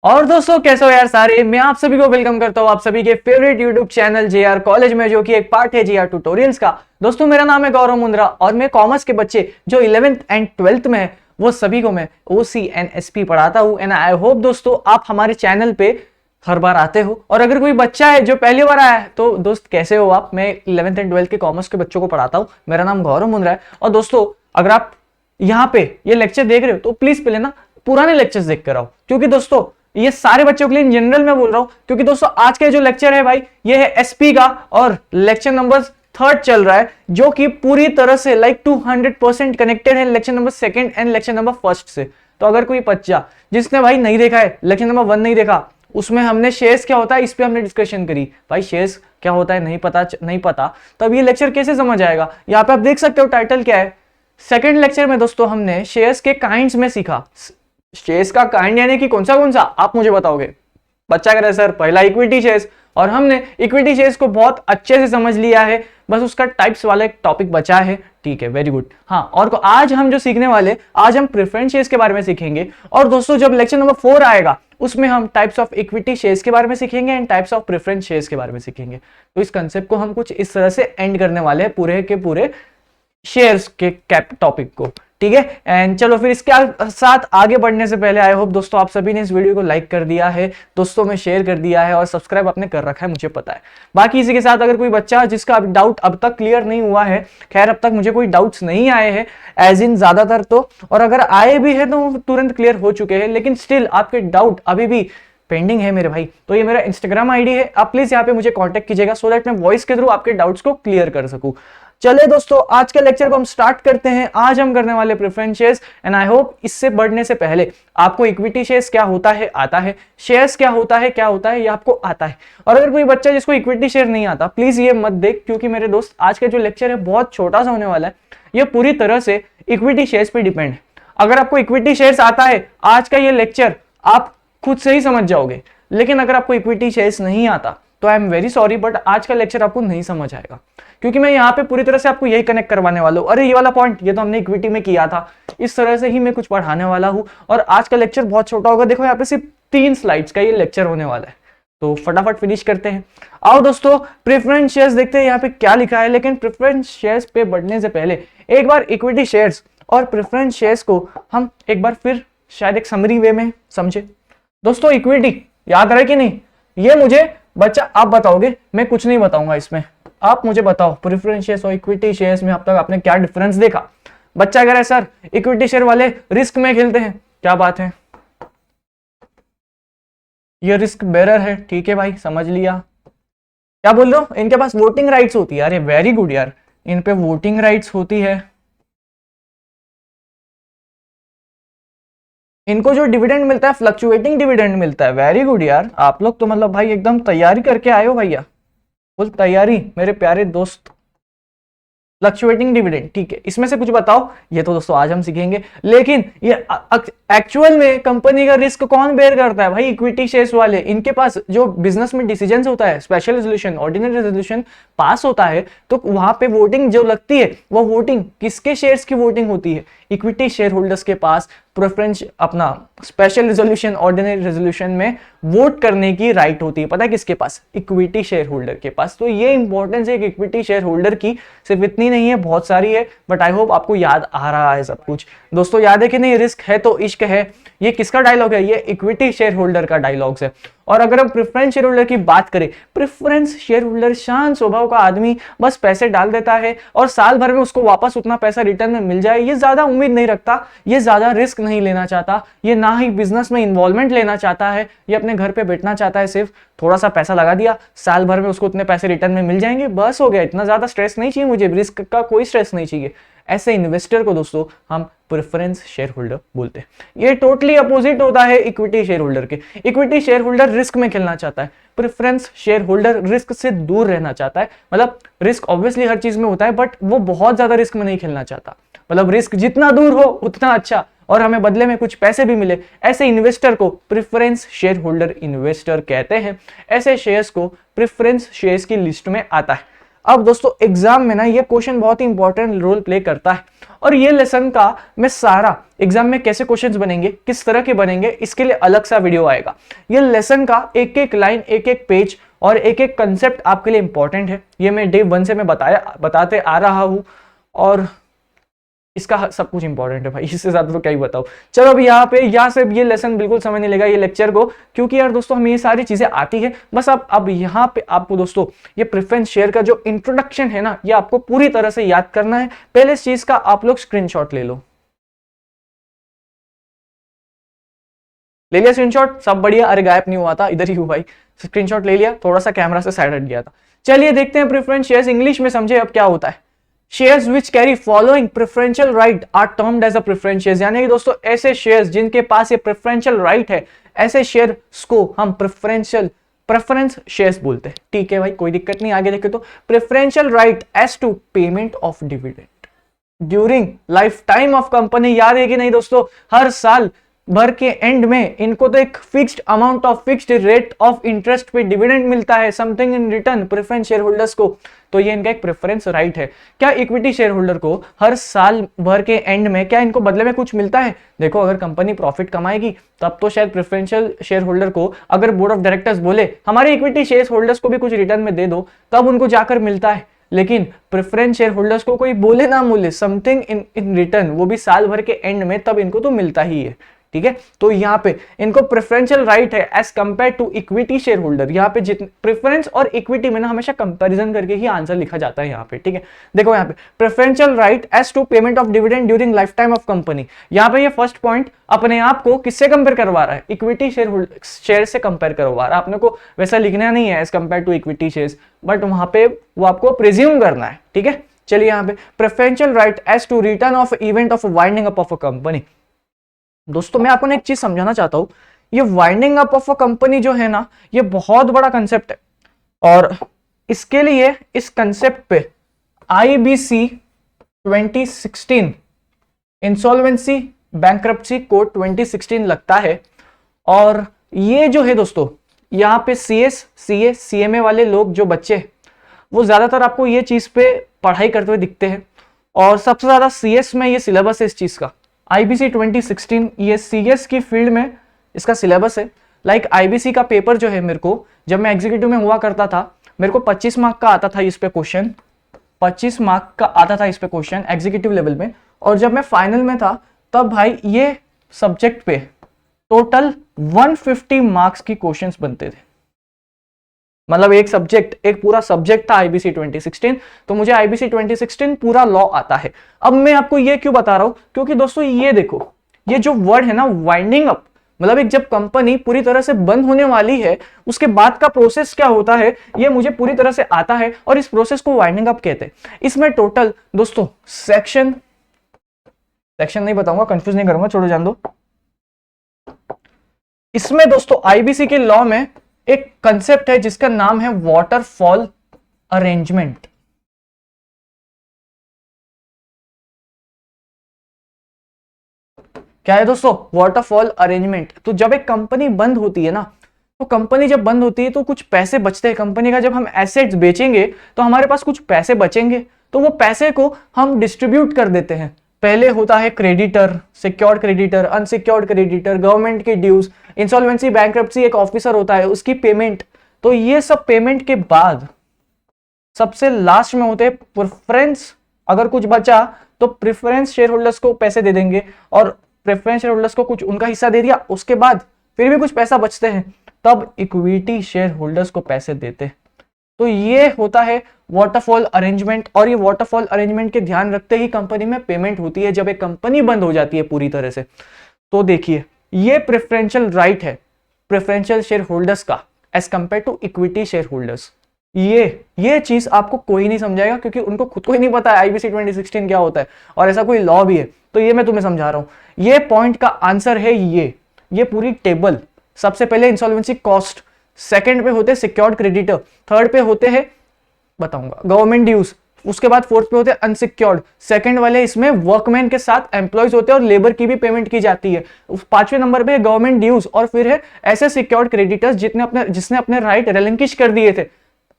और दोस्तों कैसे हो यार सारे। मैं आप सभी को वेलकम करता हूं आप सभी के favourite YouTube channel JR college में, जो कि एक पार्ट है जेआर ट्यूटोरियल्स का। दोस्तों मेरा नाम है गौरव मुंद्रा और मैं कॉमर्स के बच्चे जो 11th एंड 12th में है वो सभी को मैं OCNSP पढ़ाता हूं। एंड आई होप दोस्तों आप हमारे चैनल पे हर बार आते हो। और अगर कोई बच्चा है जो पहली बार आया है तो दोस्त कैसे हो आप। मैं 11th एंड 12th के कॉमर्स के बच्चों को पढ़ाता हूँ। मेरा नाम गौरव मुंद्रा है। और दोस्तों अगर आप यहाँ पे ये लेक्चर देख रहे हो तो प्लीज पहले ना पुराने लेक्चर्स देख कर आओ, क्योंकि दोस्तों ये सारे बच्चों के लिए इन जनरल में बोल रहा हूं। क्योंकि दोस्तों आज के जो लेक्चर है भाई ये है एसपी का और लेक्चर नंबर 3 चल रहा है, जो कि पूरी तरह से लाइक 200% कनेक्टेड है lecture number 2 and lecture number 1 से। तो अगर कोई बच्चा जिसने भाई नहीं देखा है, लेक्चर नंबर 1 नहीं देखा, उसमें हमने शेयर्स क्या होता है इस पे हमने डिस्कशन करी। भाई शेयर्स क्या होता है नहीं पता तब ये लेक्चर कैसे समझ आएगा। यहाँ पे आप देख सकते हो टाइटल क्या है। सेकेंड लेक्चर में दोस्तों हमने शेयर्स के काइंड्स में सीखा। शेयर्स का काइंड यानी कि कौन सा आप मुझे बताओगे। बच्चा कह रहा है सर पहला इक्विटी शेयर्स, और हमने इक्विटी शेयर्स को बहुत अच्छे से समझ लिया है, बस उसका टाइप्स वाला एक टॉपिक बचा है। ठीक है, वेरी गुड। हाँ, और आज हम जो सीखने वाले, आज हम प्रेफरेंस शेयर्स के बारे में सीखेंगे। और दोस्तों जब लेक्चर नंबर 4 आएगा उसमें हम टाइप्स ऑफ इक्विटी शेयर्स के बारे में सीखेंगे and types of preference shares के बारे में सीखेंगे। तो इस कंसेप्ट को हम कुछ इस तरह से एंड करने वाले हैं पूरे के पूरे शेयर्स के कैप टॉपिक को। ठीक है, एंड चलो फिर इसके साथ आगे बढ़ने से पहले आई होप दोस्तों आप सभी ने इस वीडियो को लाइक कर दिया है, दोस्तों में शेयर कर दिया है और सब्सक्राइब आपने कर रखा है, मुझे पता है। बाकी इसी के साथ अगर कोई बच्चा जिसका डाउट अब तक क्लियर नहीं हुआ है, खैर अब तक मुझे कोई डाउट्स नहीं आए हैं एज इन ज्यादातर तो, और अगर आए भी है तो तुरंत क्लियर हो चुके हैं, लेकिन स्टिल आपके डाउट अभी भी पेंडिंग है मेरे भाई, तो ये मेरा इंस्टाग्राम आईडी है, आप प्लीज यहाँ पे मुझे कांटेक्ट कीजिएगा सो दैट मैं वॉइस के थ्रू आपके डाउट्स को क्लियर कर सकूं। चलिए दोस्तों आज के लेक्चर को हम स्टार्ट करते हैं। आज हम करने वाले preference shares and I hope इससे बढ़ने से पहले आपको इक्विटी शेयर्स क्या होता है आता है, शेयर्स क्या होता है ये आपको आता है। और अगर कोई बच्चा जिसको इक्विटी शेयर नहीं आता प्लीज ये मत देख, क्योंकि मेरे दोस्त आज का जो लेक्चर है बहुत छोटा सा होने वाला है। ये पूरी तरह से इक्विटी शेयर्स पे डिपेंड है। अगर आपको इक्विटी शेयर्स आता है आज का ये लेक्चर आप खुद से ही समझ जाओगे, लेकिन अगर आपको इक्विटी शेयर्स नहीं आता तो I am very sorry but आज का लेक्चर आपको नहीं समझ आएगा, क्योंकि मैं यहाँ पे पूरी तरह से आपको यही कनेक्ट करवाने वाला हूँ। अरे ये वाला पॉइंट ये तो हमने इक्विटी में किया था, इस तरह से ही मैं कुछ पढ़ाने वाला हूँ। और आज का लेक्चर बहुत छोटा होगा, देखो यहाँ पे सिर्फ 3 स्लाइड्स का ये लेक्चर होने वाला है, तो फटाफट फिनिश करते हैं। आओ दोस्तों प्रेफरेंस शेयर्स देखते हैं यहाँ पे क्या लिखा है। लेकिन प्रेफरेंस शेयर्स पे बढ़ने से पहले एक बार इक्विटी शेयर्स और प्रेफरेंस शेयर्स को हम एक बार फिर शायद एक समरी वे में समझे। दोस्तों इक्विटी याद रहे कि नहीं, ये मुझे बच्चा आप बताओगे, मैं कुछ नहीं बताऊंगा इसमें, आप मुझे बताओ प्रेफरेंस शेयर्स और इक्विटी शेयर्स में अब तक आपने क्या डिफरेंस देखा। बच्चा कह रहा है सर इक्विटी शेयर वाले रिस्क में खेलते हैं, क्या बात है, ये रिस्क बेरर है। ठीक है भाई समझ लिया। क्या बोल रहे हो, इनके पास वोटिंग राइट्स होती है। अरे वेरी गुड यार, इन पे वोटिंग राइट्स होती है। इनको जो डिविडेंड मिलता है फ्लक्चुएटिंग डिविडेंड मिलता है। वेरी गुड यार, आप लोग तो मतलब भाई एकदम तैयारी करके आए हो भैया, फुल तैयारी मेरे प्यारे दोस्त। फ्लक्चुएटिंग डिविडेंड, ठीक है, इसमें से कुछ बताओ। ये तो दोस्तों आज हम सीखेंगे, लेकिन ये एक्चुअल में कंपनी का रिस्क कौन बेयर करता है भाई, इक्विटी शेयर्स वाले। इनके पास जो बिजनेस में डिसीजंस होता है, special resolution ordinary resolution pass होता है, तो वहां पे वोटिंग जो लगती है वो वोटिंग किसके शेयर्स की वोटिंग होती है, इक्विटी शेयर होल्डर्स के पास प्रेफरेंस अपना स्पेशल रेजोल्यूशन ऑर्डिनरी रेजोल्यूशन में वोट करने की राइट होती है। पता है किसके पास, इक्विटी शेयर होल्डर के पास। तो ये इंपॉर्टेंस है एक इक्विटी शेयर होल्डर की, सिर्फ इतनी नहीं है बहुत सारी है, बट आई होप आपको याद आ रहा है सब कुछ। दोस्तों याद है कि नहीं, रिस्क है तो इश्क है, ये किसका डायलॉग है, ये इक्विटी शेयर होल्डर का डायलॉग्स है। और अगर हम प्रेफरेंस शेयर होल्डर की बात करें, प्रेफरेंस शेयर होल्डर शांत स्वभाव का आदमी, बस पैसे डाल देता है और साल भर में उसको वापस उतना पैसा रिटर्न में मिल जाए, ये ज्यादा उम्मीद नहीं रखता, ये ज्यादा रिस्क नहीं लेना चाहता, ये ना ही बिजनेस में इन्वॉल्वमेंट लेना चाहता है, ये अपने घर पे बैठना चाहता है, सिर्फ थोड़ा सा पैसा लगा दिया, साल भर में उसको उतने पैसे रिटर्न में मिल जाएंगे, बस हो गया, इतना ज्यादा स्ट्रेस नहीं चाहिए मुझे, रिस्क का कोई स्ट्रेस नहीं चाहिए। ऐसे इन्वेस्टर को दोस्तों हम प्रेफरेंस शेयर होल्डर बोलते हैं। ये टोटली अपोजिट होता है इक्विटी शेयर होल्डर के। इक्विटी शेयर होल्डर रिस्क में खेलना चाहता है, प्रेफरेंस शेयर होल्डर रिस्क से दूर रहना चाहता है। मतलब रिस्क ऑब्वियसली हर चीज में होता है, बट वो बहुत ज्यादा रिस्क में नहीं खेलना चाहता। मतलब रिस्क जितना दूर हो उतना अच्छा, और हमें बदले में कुछ पैसे भी मिले। ऐसे इन्वेस्टर को प्रेफरेंस शेयर होल्डर इन्वेस्टर कहते हैं। ऐसे शेयर्स को प्रेफरेंस शेयर्स की लिस्ट में आता है। अब दोस्तों एग्जाम में ना ये क्वेश्चन बहुत ही इंपॉर्टेंट रोल प्ले करता है, और ये लेसन का मैं सारा एग्जाम में कैसे क्वेश्चंस बनेंगे, किस तरह के बनेंगे, इसके लिए अलग सा वीडियो आएगा। ये लेसन का एक एक लाइन, एक एक पेज और एक एक कंसेप्ट आपके लिए इंपॉर्टेंट है। ये मैं डे 1 से मैं बताते आ रहा हूं, और इसका सब कुछ इंपॉर्टेंट है भाई, इससे ज्यादा तो क्या ही बताऊं। चलो अब यहाँ से ये लेसन बिल्कुल समझ नहीं लेगा ये लेक्चर को, क्योंकि यार दोस्तों हमें ये सारी चीजें आती है। बस अब यहाँ पे आपको दोस्तों ये प्रेफरेंस शेयर का जो इंट्रोडक्शन है ना, ये आपको पूरी तरह से याद करना है। पहले इस चीज का आप लोग स्क्रीनशॉट ले लो। ले लिया स्क्रीनशॉट? सब बढ़िया। अरे गायब नहीं हुआ था, इधर ही हूँ भाई। स्क्रीनशॉट ले लिया, थोड़ा सा कैमरा से साइड हट गया था। चलिए देखते हैं प्रेफरेंस शेयर्स इंग्लिश में समझे अब क्या होता है। Shares which carry following preferential right are termed as a preference shares, यानी कि दोस्तों ऐसे शेयर्स जिनके पास ये प्रेफरेंशियल राइट है, ऐसे शेयर्स को हम प्रेफरेंस शेयर्स बोलते हैं। ठीक है भाई, कोई दिक्कत नहीं। आगे देखें तो preferential right as to payment of dividend during life time of company. याद है कि नहीं दोस्तों, हर साल भर के एंड में इनको तो एक fixed amount of fixed rate of interest पे डिविडेंड मिलता है, something in return preference share holders को। तो ये इनका एक प्रेफरेंस राइट है। क्या इक्विटी शेयर होल्डर को हर साल भर के एंड में क्या इनको बदले में कुछ मिलता है? देखो, अगर कंपनी प्रॉफिट कमाएगी तब तो शायद प्रेफरेंशियल शेयर होल्डर को, अगर बोर्ड ऑफ डायरेक्टर्स बोले हमारे इक्विटी शेयर होल्डर्स को भी कुछ रिटर्न में दे दो, तब उनको जाकर मिलता है। लेकिन प्रेफरेंस शेयर होल्डर्स को कोई बोले ना बोले, समथिंग इन रिटर्न, वो भी साल भर के एंड में, तब इनको तो मिलता ही है। ठीक है, तो यहाँ पे इनको प्रेफरेंशियल राइट है as compare to equity share holder. यहाँ पे जितने प्रेफरेंस और इक्विटी में ना हमेशा कंपैरिजन करके ही आंसर लिखा जाता है यहाँ पे। ठीक है, देखो यहाँ पे preferential right as to payment of dividend during life time of company. यहाँ पे ये फर्स्ट पॉइंट अपने आप को किससे कंपेयर करवा रहा है? इक्विटी शेयर से कंपेयर करवा रहा है। आपने को वैसा लिखना नहीं है as compare to equity shares, but वहां पे वो आपको प्रिज्यूम करना है। ठीक है, चलिए यहाँ पे preferential right as to return of event of winding up of a company. दोस्तों मैं आपको एक चीज समझाना चाहता हूं, ये winding up of a company जो है ना, ये बहुत बड़ा कंसेप्ट है, और इसके लिए इस कंसेप्ट पे IBC 2016 इंसॉल्वेंसी बैंक्रप्सी कोड 2016 लगता है। और ये जो है दोस्तों, यहाँ पे CS, CA, CMA वाले लोग जो बच्चे, वो ज्यादातर आपको ये चीज पे पढ़ाई करते हुए दिखते हैं, और सबसे ज्यादा CS में ये सिलेबस है इस चीज का। IBC 2016 ये CS की फील्ड में इसका सिलेबस है। लाइक IBC का पेपर जो है, मेरे को जब मैं एग्जीक्यूटिव में हुआ करता था, मेरे को 25 मार्क का आता था इस पे क्वेश्चन, 25 मार्क का आता था इस पे क्वेश्चन एग्जीक्यूटिव लेवल में। और जब मैं फाइनल में था तब भाई ये सब्जेक्ट पे टोटल 150 मार्क्स की क्वेश्चंस बनते थे। मतलब एक सब्जेक्ट, एक पूरा सब्जेक्ट था IBC 2016, तो मुझे IBC 2016 पूरा लॉ आता है। अब मैं आपको ये क्यों बता रहा हूं, क्योंकि दोस्तों ये देखो, ये जो वर्ड है ना वाइंडिंग अप, मतलब एक जब कंपनी पूरी तरह से बंद होने वाली है, उसके बाद का प्रोसेस क्या होता है, ये मुझे पूरी तरह से आता है, और इस प्रोसेस को वाइंडिंग अप कहते हैं। इसमें टोटल दोस्तों सेक्शन नहीं बताऊंगा, कंफ्यूज नहीं करूंगा, छोड़ो जान दो। इसमें दोस्तों IBC के लॉ में एक कंसेप्ट है जिसका नाम है वाटरफॉल अरेंजमेंट। क्या है दोस्तों? Waterfall arrangement. तो जब एक कंपनी बंद होती है ना, तो कंपनी जब बंद होती है तो कुछ पैसे बचते हैं कंपनी का। जब हम एसेट्स बेचेंगे तो हमारे पास कुछ पैसे बचेंगे, तो वो पैसे को हम डिस्ट्रीब्यूट कर देते हैं। पहले होता है creditor, secured creditor, unsecured creditor, government की ड्यूज, इंसॉल्वेंसी बैंक्रप्सी एक ऑफिसर होता है उसकी पेमेंट। तो ये सब पेमेंट के बाद सबसे लास्ट में होते हैं प्रेफरेंस। अगर कुछ बचा तो प्रेफरेंस शेयर होल्डर्स को पैसे दे देंगे, और प्रेफरेंस शेयर होल्डर्स को कुछ उनका हिस्सा दे दिया, उसके बाद फिर भी कुछ पैसा बचते हैं, तब इक्विटी शेयर होल्डर्स को पैसे देते हैं। तो ये होता है वाटरफॉल अरेंजमेंट, और ये वाटरफॉल अरेंजमेंट के ध्यान रखते ही कंपनी में पेमेंट होती है जब एक कंपनी बंद हो जाती है पूरी तरह से। तो देखिए, ये प्रेफरेंशियल राइट है प्रेफरेंशियल शेयर होल्डर्स का as compare to equity share holders. ये चीज आपको कोई नहीं समझाएगा, क्योंकि उनको खुद को ही नहीं पता है IBC 2016 क्या होता है, और ऐसा कोई लॉ भी है। तो ये मैं तुम्हें समझा रहा हूं। ये पॉइंट का आंसर है ये पूरी टेबल। सबसे पहले इंसॉल्वेंसी कॉस्ट, सेकंड पे होते हैं सिक्योर्ड क्रेडिटर, थर्ड पे होते हैं बताऊंगा गवर्नमेंट ड्यूज, उसके बाद फोर्थ पे होते हैं अनसिक्योर्ड। सेकंड वाले इसमें वर्कमैन के साथ एम्प्लॉयज होते हैं और लेबर की भी पेमेंट की जाती है। पांचवें नंबर पे गवर्नमेंट ड्यूज, और फिर है ऐसे सिक्योर्ड क्रेडिटर्स जिसने अपने राइट रिलिंक्विश कर दिए थे।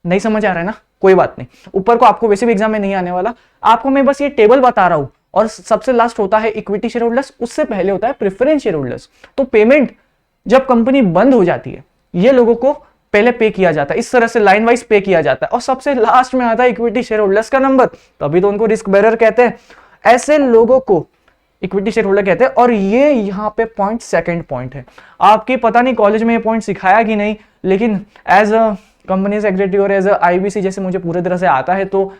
नहीं समझ आ रहा है ना? कोई बात नहीं, ऊपर को आपको वैसे भी एग्जाम में नहीं आने वाला, आपको मैं बस ये टेबल बता रहा हूं। और सबसे लास्ट होता है इक्विटी शेयर होल्डर्स, उससे पहले होता है प्रेफरेंस शेयर होल्डर्स। तो पेमेंट जब कंपनी बंद हो जाती है, ये लोगों को पहले पे किया जाता है, इस तरह से लाइन वाइज पे किया जाता है, और सबसे लास्ट में आता है इक्विटी शेयर होल्डर्स का नंबर, तभी तो उनको रिस्क बेरर कहते हैं। ऐसे लोगों को इक्विटी शेयर होल्डर कहते हैं। और ये यहाँ पे पॉइंट सेकंड पॉइंट है, आपकी पता नहीं कॉलेज में ये पॉइंट सिखाया कि नहीं, लेकिन एज अ कंपनी सेक्रेटरी और एज अ आईबीसी जैसे मुझे पूरी तरह से आता है, तो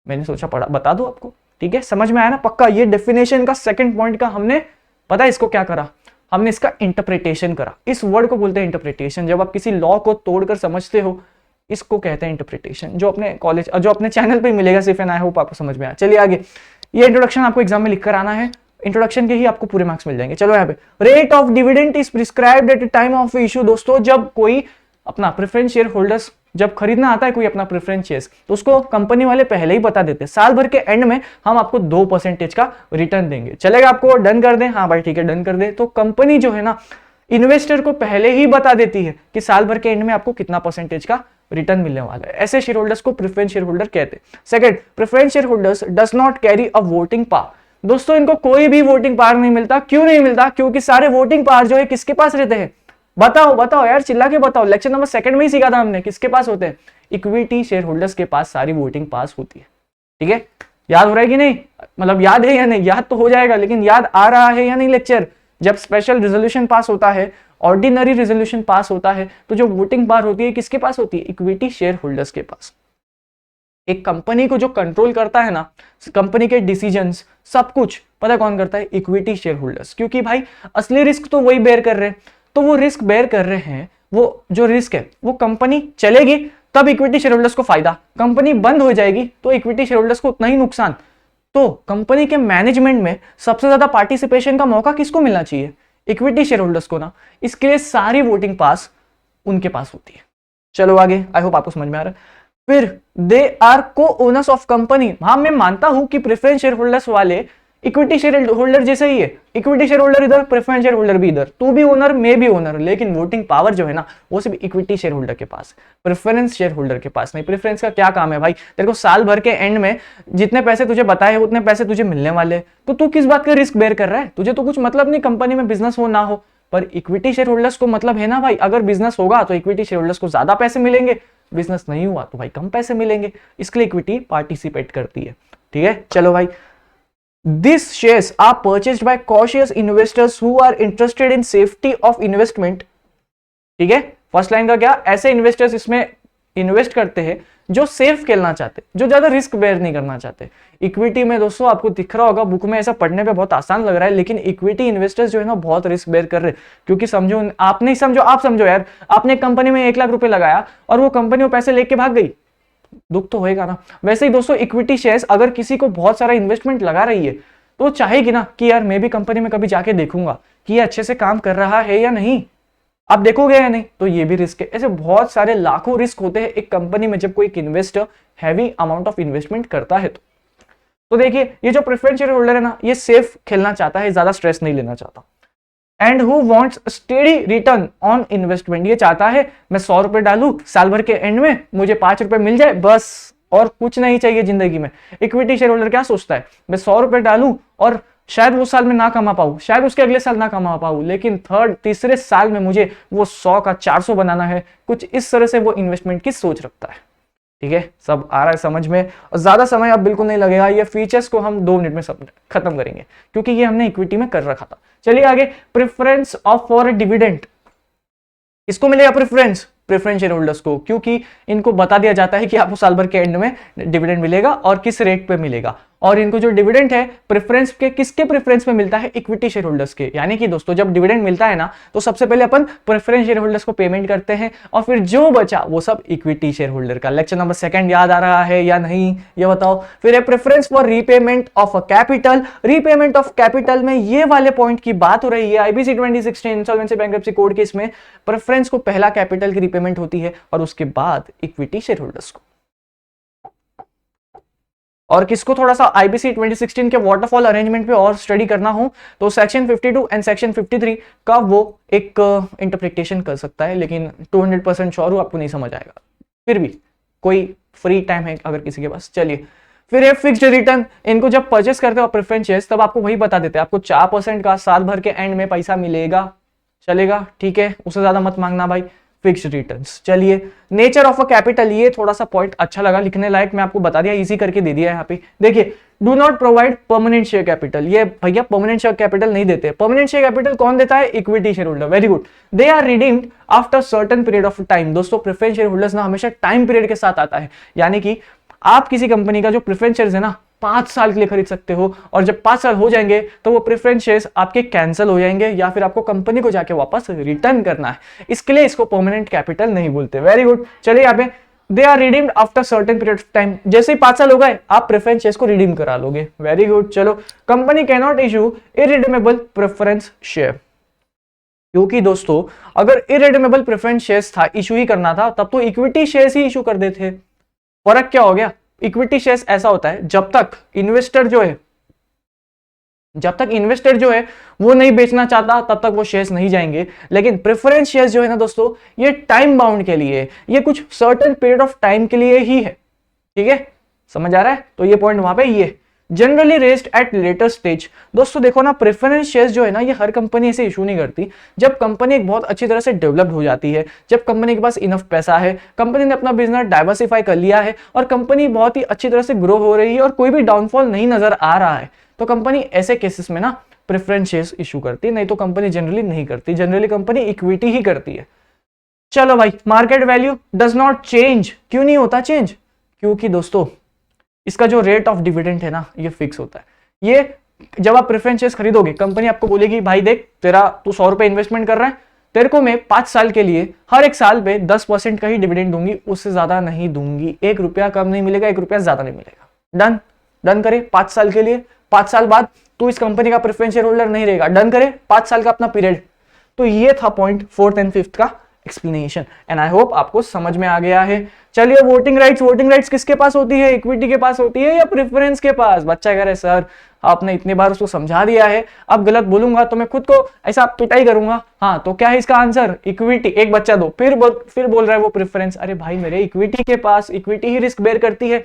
मैंने सोचा पढ़ा बता दो आपको। ठीक है, समझ में आया ना पक्का। ये डेफिनेशन का सेकंड पॉइंट का हमने पता है इसको क्या करा, हमने इसका इंटरप्रिटेशन करा। इस वर्ड को बोलते हैं इंटरप्रिटेशन। जब आप किसी लॉ को तोड़कर समझते हो, इसको कहते हैं इंटरप्रिटेशन, जो अपने कॉलेज जो अपने चैनल पे मिलेगा सिर्फ, एंड आई होप आपको समझ में आया। चलिए आगे, ये इंट्रोडक्शन आपको एग्जाम में लिखकर आना है, इंट्रोडक्शन के ही आपको पूरे मार्क्स मिल जाएंगे। चलो यहाँ पे, rate of dividend is prescribed at time of issue. दोस्तों जब कोई अपना प्रेफरेंस शेयर होल्डर्स जब खरीदना आता है कोई अपना प्रेफरेंस शेयर, तो उसको कंपनी वाले पहले ही बता देते हैं, साल भर के एंड में हम आपको 2% का रिटर्न देंगे। चलेगा आपको, डन कर दें? हाँ भाई ठीक है, डन कर दें। तो कंपनी जो है ना, इन्वेस्टर को पहले ही बता देती है कि साल भर के एंड में आपको कितना परसेंटेज का रिटर्न मिलने वाला है। ऐसे शेयर होल्डर्स को प्रेफरेंस शेयर होल्डर कहते हैं। Second, preference share holders does not carry a voting power. दोस्तों इनको कोई भी वोटिंग पावर नहीं मिलता। क्यों नहीं मिलता? क्योंकि सारे वोटिंग पावर जो है किसके पास रहते हैं? बताओ बताओ यार, चिल्ला के बताओ। लेक्चर नंबर सेकंड में ही सीखा था हमने, किसके पास होते हैं? इक्विटी शेयर होल्डर्स के पास सारी वोटिंग पास होती है। ठीक है, याद हो रहा है कि नहीं? मतलब याद है या नहीं? याद तो हो जाएगा, लेकिन याद आ रहा है या नहीं लेक्चर? जब स्पेशल रेजोल्यूशन पास होता है, ऑर्डिनरी रेजोल्यूशन पास होता है, तो जो वोटिंग पावर होती है किसके पास होती है? इक्विटी शेयर होल्डर्स के पास। एक कंपनी को जो कंट्रोल करता है ना, कंपनी के डिसीजंस सब कुछ पता कौन करता है? Equity share holders. क्योंकि भाई असली रिस्क तो वही बेयर कर रहे हैं, तो वो रिस्क बेयर कर रहे हैं, वो जो रिस्क है वो कंपनी चलेगी तब इक्विटी शेयर होल्डर्स को फायदा, कंपनी बंद हो जाएगी तो इक्विटी शेयर होल्डर्स को उतना ही नुकसान। तो कंपनी के मैनेजमेंट में सबसे ज्यादा पार्टिसिपेशन का मौका किसको मिलना चाहिए? इक्विटी शेयर होल्डर्स को ना। इसके लिए सारी वोटिंग पास उनके पास होती है। चलो आगे, आई होप आपको समझ में आ रहा है। फिर दे आर को ओनर्स ऑफ कंपनी। हाँ मैं मानता हूं कि प्रेफरेंस शेयर होल्डर्स वाले इक्विटी शेयर होल्डर जैसे ही है, इक्विटी शेयर होल्डर इधर, प्रेफरेंस शेयर होल्डर भी इधर, तू भी ओनर मैं भी ओनर, लेकिन वोटिंग पावर जो है ना वो सिर्फ इक्विटी शेयर होल्डर के पास, प्रेफरेंस शेयर होल्डर के पास नहीं। प्रेफरेंस का क्या काम है भाई? तेरे को साल भर के एंड में जितने पैसे तुझे बताए उतने पैसे तुझे मिलने वाले, तो तू किस बात का रिस्क बेयर कर रहा है? तुझे तो कुछ मतलब नहीं कंपनी में बिजनेस हो ना हो, पर इक्विटी शेयर होल्डर्स को मतलब है ना भाई। अगर बिजनेस होगा तो इक्विटी शेयर होल्डर्स को ज्यादा पैसे मिलेंगे, बिजनेस नहीं हुआ तो भाई कम पैसे मिलेंगे, इसलिए इक्विटी पार्टिसिपेट करती है। ठीक है, चलो भाई। These shares are purchased by cautious investors who are interested in safety of investment। ठीक है, फर्स्ट लाइन का क्या? ऐसे इन्वेस्टर्स इसमें इन्वेस्ट करते हैं जो सेफ खेलना चाहते, जो ज्यादा रिस्क बेयर नहीं करना चाहते। इक्विटी में दोस्तों आपको दिख रहा होगा बुक में, ऐसा पढ़ने पे बहुत आसान लग रहा है, लेकिन इक्विटी इन्वेस्टर्स जो है ना बहुत रिस्क बेयर कर रहे हैं। क्योंकि समझो, आप नहीं समझो, आप समझो यार, आपने कंपनी में 1 लाख रुपए लगाया और वो कंपनी वो पैसे लेके भाग गई, दुख तो होएगा ना। वैसे ही दोस्तों इक्विटी शेयर्स अगर किसी को बहुत सारा इन्वेस्टमेंट लगा रही है तो चाहेगी ना कि यार मैं भी कंपनी में कभी जाके देखूंगा कि ये अच्छे से काम कर रहा है या नहीं, आप देखोगे या नहीं, तो ये भी रिस्क है। ऐसे बहुत सारे लाखों रिस्क होते हैं एक कंपनी में जब कोई एक investor heavy amount of investment करता है। तो देखिए ये जो प्रेफरेंस शेयर होल्डर है ना, ये सेफ खेलना चाहता है, ज्यादा स्ट्रेस नहीं लेना चाहता। And who wants steady return on investment, ये चाहता है मैं 100 रुपए डालू, साल भर के एंड में मुझे 5 रुपए मिल जाए, बस और कुछ नहीं चाहिए जिंदगी में। इक्विटी शेयर होल्डर क्या सोचता है? मैं 100 रुपए डालूं और शायद वो साल में ना कमा पाऊं, शायद उसके अगले साल ना कमा पाऊं, लेकिन तीसरे साल में मुझे वो 100 का 400 बनाना है। कुछ इस तरह से वो इन्वेस्टमेंट की सोच रखता है। ठीक है, सब आ रहा है समझ में? और ज्यादा समय अब बिल्कुल नहीं लगेगा, ये फीचर्स को हम 2 मिनट में सब खत्म करेंगे क्योंकि ये हमने इक्विटी में कर रखा था। चलिए आगे, प्रेफरेंस ऑफ फॉर डिविडेंड। इसको मिलेगा प्रेफरेंस शेयर होल्डर्स को, क्योंकि इनको बता दिया जाता है कि आपको साल भर के एंड में डिविडेंड मिलेगा और किस रेट पे मिलेगा। और इनको जो डिविडेंड है प्रेफरेंस के, किसके प्रेफरेंस में मिलता है? इक्विटी शेयर होल्डर्स के। यानी कि दोस्तों जब डिविडेंड मिलता है ना, तो सबसे पहले अपन प्रेफरेंस शेयर होल्डर्स को पेमेंट करते हैं और फिर जो बचा वो सब इक्विटी शेयर होल्डर का। लेक्चर नंबर 2 याद आ रहा है या नहीं ये बताओ। फिर है preference for repayment of capital. Repayment of capital में ये वाले पॉइंट की बात हो रही है। IBC 2016 insolvency bankruptcy code case में प्रेफरेंस को पहला कैपिटल की रीपेमेंट होती है और उसके बाद इक्विटी शेयर होल्डर्स को। और किसको थोड़ा सा आईबीसी 2016 के वाटरफॉल अरेंजमेंट पे और स्टडी करना हो तो सेक्शन 52 एंड सेक्शन 53 का वो एक इंटरप्रिटेशन कर सकता है, लेकिन 200% श्योर हूं आपको नहीं समझ आएगा। फिर भी कोई फ्री टाइम है अगर किसी के पास। चलिए फिर है फिक्स्ड रिटर्न। इनको जब परचेस करते हो प्रेफरेंस शेयर्स तब आपको वही बता देते हैं, आपको 4% का साल भर के एंड में पैसा मिलेगा, चलेगा, ठीक है, उससे ज्यादा मत मांगना भाई, फिक्स्ड रिटर्न्स। चलिए नेचर ऑफ अ कैपिटल, ये थोड़ा सा पॉइंट अच्छा लगा लिखने लायक, मैं आपको बता दिया, इजी करके दे दिया यहाँ पे। देखिए do not provide permanent share capital, ये भैया परमानेंट शेयर कैपिटल नहीं देते। परमानेंट शेयर कैपिटल कौन देता है? Equity share holder. Very good. They are redeemed after certain period of time. दोस्तों प्रेफरेंस शेयर होल्डर्स ना हमेशा टाइम पीरियड के साथ आता है, यानी कि आप किसी कंपनी का जो प्रेफरेंस शेयर है ना 5 साल के लिए खरीद सकते हो, और जब 5 साल हो जाएंगे तो वो प्रेफरेंस शेयर्स आपके कैंसिल हो जाएंगे या फिर आपको कंपनी को जाके वापस रिटर्न करना है। इसके लिए इसको परमानेंट कैपिटल नहीं बोलते। Very good. चलिए यहाँ पे they are redeemed after certain period of time, जैसे ही 5 साल हो गए आप प्रेफरेंस शेयर्स को रिडीम करा लोगे। Very good. चलो company can not issue irredeemable preference share, क्योंकि दोस्तों अगर इरिडीमेबल प्रेफरेंस शेयर्स था, इशू ही करना था, तब तो इक्विटी शेयर्स ही इशू कर देते। फर्क क्या हो गया? इक्विटी शेयर्स ऐसा होता है जब तक इन्वेस्टर जो है वो नहीं बेचना चाहता तब तक वो शेयर्स नहीं जाएंगे। लेकिन प्रेफरेंस शेयर्स जो है ना दोस्तों, ये टाइम बाउंड के लिए, ये कुछ सर्टेन पीरियड ऑफ टाइम के लिए ही है, ठीक है, समझ आ रहा है? तो ये पॉइंट वहां पे ये generally raised at later stage. दोस्तों देखो ना, प्रेफरेंस शेयर्स जो है ना, ये हर कंपनी ऐसे इशू नहीं करती। जब कंपनी एक बहुत अच्छी तरह से डेवलप्ड हो जाती है, जब कंपनी के पास इनफ पैसा है, कंपनी ने अपना बिजनेस डाइवर्सिफाई कर लिया है और कंपनी बहुत ही अच्छी तरह से ग्रो हो रही है और कोई भी डाउनफॉल नहीं नजर आ रहा है, तो कंपनी ऐसे केसेस में ना प्रेफरेंस शेयर्स इशू करती है, नहीं तो कंपनी जनरली नहीं करती। जनरली कंपनी इक्विटी ही करती है। चलो भाई, market value does not change. क्यों नहीं होता चेंज? क्योंकि दोस्तों इसका जो रेट ऑफ डिविडेंड है ना, ये फिक्स होता है। ये जब आप प्रेफरेंस शेयर्स खरीदोगे, कंपनी आपको बोलेगी भाई देख, तू 100 रुपए इन्वेस्टमेंट कर रहा है, तेरे को मैं 5 साल के लिए हर एक साल पे 10% का ही डिविडेंड दूंगी, उससे ज्यादा नहीं दूंगी। 1 रुपया कम नहीं मिलेगा, 1 रुपया ज्यादा नहीं मिलेगा। डन करे 5 साल के लिए। 5 साल बाद तू इस कंपनी का प्रेफरेंस शेयर होल्डर नहीं रहेगा। डन करे 5 साल का अपना पीरियड। तो ये था पॉइंट 4th एंड 5th का एक्सप्लेनेशन, एंड आई होप आपको समझ में आ गया है। चलिए वोटिंग राइट्स किसके पास होती है? इक्विटी के पास होती है या प्रेफरेंस के पास? बच्चा कह रहे सर आपने इतनी बार उसको समझा दिया है, अब गलत बोलूंगा तो मैं खुद को ऐसा पिटाई करूंगा। हाँ तो क्या है इसका आंसर? इक्विटी। एक बच्चा दो, फिर बोल रहा है वो प्रेफरेंस। अरे भाई मेरे इक्विटी के पास, इक्विटी ही रिस्क बेयर करती है।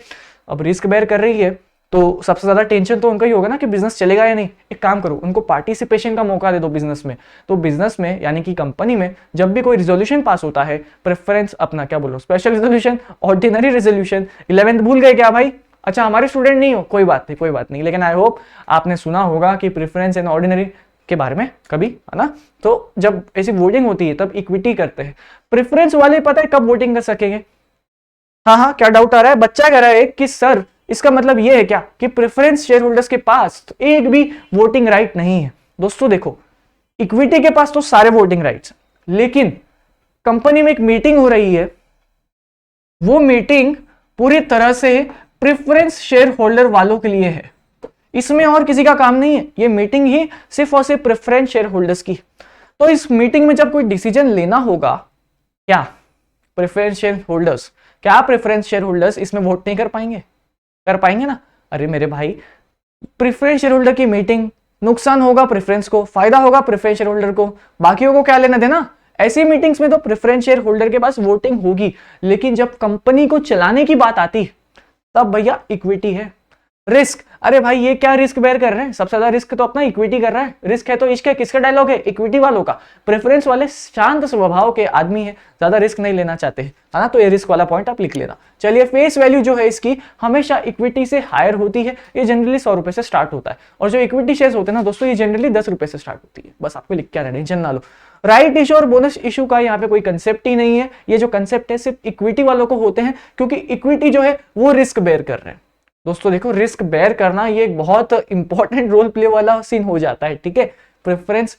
अब रिस्क बेयर कर रही है तो सबसे ज्यादा टेंशन तो उनका ही होगा ना कि बिजनेस चलेगा या नहीं। एक काम करो, उनको पार्टिसिपेशन का मौका दे दो बिजनेस में। तो बिजनेस में यानी कि कंपनी में जब भी कोई रिजोल्यूशन पास होता है, प्रेफरेंस अपना क्या बोलो, special resolution, ordinary resolution, 11th भूल गए क्या भाई? अच्छा हमारे स्टूडेंट नहीं हो, कोई बात नहीं, लेकिन आई होप आपने सुना होगा कि प्रेफरेंस एंड ऑर्डिनरी के बारे में कभी, है ना? तो जब ऐसी वोटिंग होती है तब इक्विटी करते हैं। प्रेफरेंस वाले पता है कब वोटिंग कर सकेंगे? हाँ क्या डाउट आ रहा है? बच्चा कह रहा है कि सर इसका मतलब यह है क्या कि प्रेफरेंस शेयर होल्डर्स के पास तो एक भी वोटिंग राइट नहीं है? दोस्तों देखो, इक्विटी के पास तो सारे वोटिंग राइट्स, लेकिन कंपनी में एक मीटिंग हो रही है, वो मीटिंग पूरी तरह से प्रेफरेंस शेयर होल्डर वालों के लिए है, इसमें और किसी का काम नहीं है। ये मीटिंग ही सिर्फ और सिर्फ प्रेफरेंस शेयर होल्डर्स की। तो इस मीटिंग में जब कोई डिसीजन लेना होगा, क्या प्रेफरेंस शेयर होल्डर्स इसमें वोट नहीं कर पाएंगे? कर पाएंगे ना? अरे मेरे भाई, प्रेफरेंस शेयर होल्डर की मीटिंग, नुकसान होगा प्रेफरेंस को, फायदा होगा प्रेफरेंस शेयर होल्डर को, बाकियों को क्या लेना देना? ऐसी मीटिंग्स में तो प्रेफरेंस शेयर होल्डर के पास वोटिंग होगी, लेकिन जब कंपनी को चलाने की बात आती तब भैया इक्विटी है। रिस्क, अरे भाई ये क्या रिस्क बेयर कर रहे हैं? सबसे ज्यादा रिस्क तो अपना इक्विटी कर रहा है। रिस्क है तो इसके किसका डायलॉग है? इक्विटी वालों का। प्रेफरेंस वाले शांत स्वभाव के आदमी है, ज्यादा रिस्क नहीं लेना चाहते हैं, है ना? तो ये रिस्क वाला पॉइंट आप लिख लेना। चलिए फेस वैल्यू जो है इसकी हमेशा इक्विटी से हायर होती है। ये जनरली 100 रुपए से स्टार्ट होता है, और जो इक्विटी शेयर्स होते हैं ना दोस्तों, ये जनरली 10 रुपए से स्टार्ट होती है। बस आपको लिख के आना, टेंशन ना लो। राइट इशू और बोनस इशू का यहाँ पे कोई कंसेप्ट ही नहीं है। ये जो कंसेप्ट है सिर्फ इक्विटी वालों को होते हैं, क्योंकि इक्विटी जो है वो रिस्क बेयर कर रहे हैं। दोस्तों देखो, रिस्क बेयर करना ये एक बहुत इंपॉर्टेंट रोल प्ले वाला सीन हो जाता है, ठीक है? प्रेफरेंस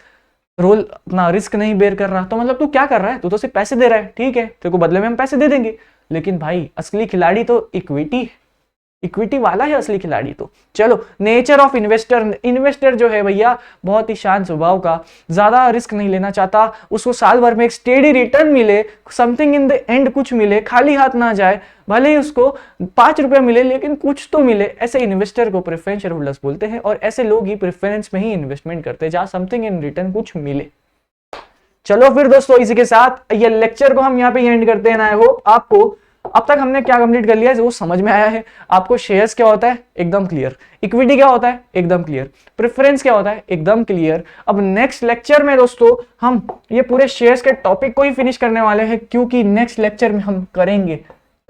रोल अपना रिस्क नहीं बेयर कर रहा, तो मतलब तू क्या कर रहा है? तू तो सिर्फ पैसे दे रहा है, ठीक है, तेरे को बदले में हम पैसे दे देंगे, लेकिन भाई असली खिलाड़ी तो इक्विटी वाला है असली खिलाड़ी तो। चलो नेचर ऑफ इन्वेस्टर जो है भैया बहुत ही शांत स्वभाव का, ज्यादा रिस्क नहीं लेना चाहता, उसको साल भर में एक स्टेडी रिटर्न मिले, समथिंग इन द एंड कुछ मिले, खाली हाथ ना जाए, भले ही उसको 5 रुपया मिले लेकिन कुछ तो मिले। ऐसे इन्वेस्टर को प्रेफरेंस शेयर होल्डर्स बोलते हैं, और ऐसे लोग ही प्रेफरेंस में ही इन्वेस्टमेंट करते हैं जहां समथिंग इन रिटर्न कुछ मिले। चलो फिर दोस्तों, इसी के साथ ये लेक्चर को हम यहाँ पे एंड करते हैं। आई होप आपको अब तक हमने क्या कंप्लीट कर लिया है वो समझ में आया है आपको। शेयर्स क्या होता है एकदम क्लियर, इक्विटी क्या होता है एकदम क्लियर, प्रेफरेंस क्या होता है एकदम क्लियर। अब नेक्स्ट लेक्चर में दोस्तों हम ये पूरे शेयर्स के टॉपिक को ही फिनिश करने वाले हैं, क्योंकि नेक्स्ट लेक्चर में हम करेंगे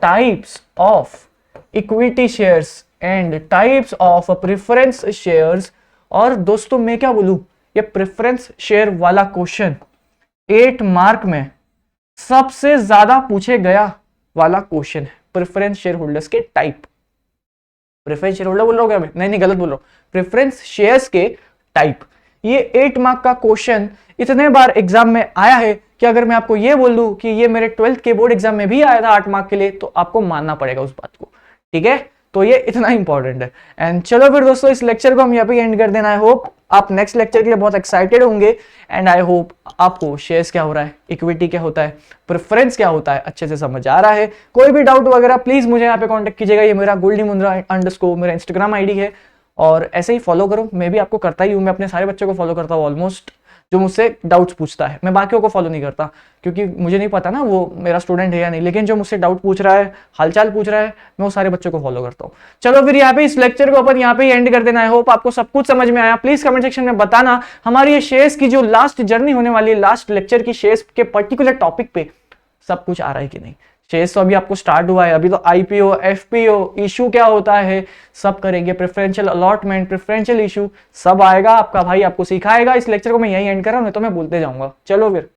types of equity shares and types of preference shares. और दोस्तों मैं क्या बोलूं, ये प्रेफरेंस शेयर वाला क्वेश्चन 8 मार्क में सबसे ज्यादा पूछे गया वाला क्वेश्चन है। प्रेफरेंस शेयर होल्डर्स के टाइप, प्रेफरेंस शेयर होल्डर बोल रहा हूं क्या मैं? नहीं गलत बोल रहा हूं, प्रेफरेंस शेयर्स के टाइप। ये 8 मार्क का क्वेश्चन इतने बार एग्जाम में आया है कि अगर मैं आपको ये बोल दूं कि ये मेरे 12th के बोर्ड एग्जाम में भी आया था 8 मार्क के लिए, तो आपको मानना पड़ेगा उस बात को, ठीक है। तो ये इतना इंपॉर्टेंट है। एंड चलो फिर दोस्तों इस लेक्चर को हम यहाँ पे एंड कर देना। आई होप आप नेक्स्ट लेक्चर के लिए बहुत एक्साइटेड होंगे एंड आई होप आपको शेयर्स क्या हो रहा है, इक्विटी क्या होता है, प्रेफरेंस क्या होता है अच्छे से समझ आ रहा है। कोई भी डाउट वगैरह प्लीज मुझे यहाँ पे कांटेक्ट कीजिएगा। ये मेरा गोल्डी मुंद्रा _ मेरा इंस्टाग्राम आईडी है, और ऐसे ही फॉलो करो। मैं भी आपको करता ही हूँ, मैं अपने सारे बच्चों को फॉलो करता हूँ ऑलमोस्ट, जो मुझसे डाउट्स पूछता है। मैं बाकियों को फॉलो नहीं करता क्योंकि मुझे नहीं पता ना वो मेरा स्टूडेंट है या नहीं, लेकिन जो मुझसे डाउट पूछ रहा है, हालचाल पूछ रहा है, मैं वो सारे बच्चों को फॉलो करता हूँ। चलो फिर यहाँ पे इस लेक्चर को अपन यहाँ पे एंड कर देना है। होप आपको सब कुछ समझ में आया। प्लीज कमेंट सेक्शन में बताना हमारी ये शेयर्स की जो लास्ट जर्नी होने वाली है, लास्ट लेक्चर की शेयर्स के पर्टिकुलर टॉपिक पे सब कुछ आ रहा है कि नहीं। शेयर्स तो अभी आपको स्टार्ट हुआ है, अभी तो आईपीओ, एफपीओ, इशू क्या होता है सब करेंगे, प्रेफरेंशियल अलॉटमेंट, प्रेफरेंशियल इशू सब आएगा। आपका भाई आपको सिखाएगा। इस लेक्चर को मैं यही एंड कर रहा हूं, नहीं तो मैं बोलते जाऊंगा। चलो फिर।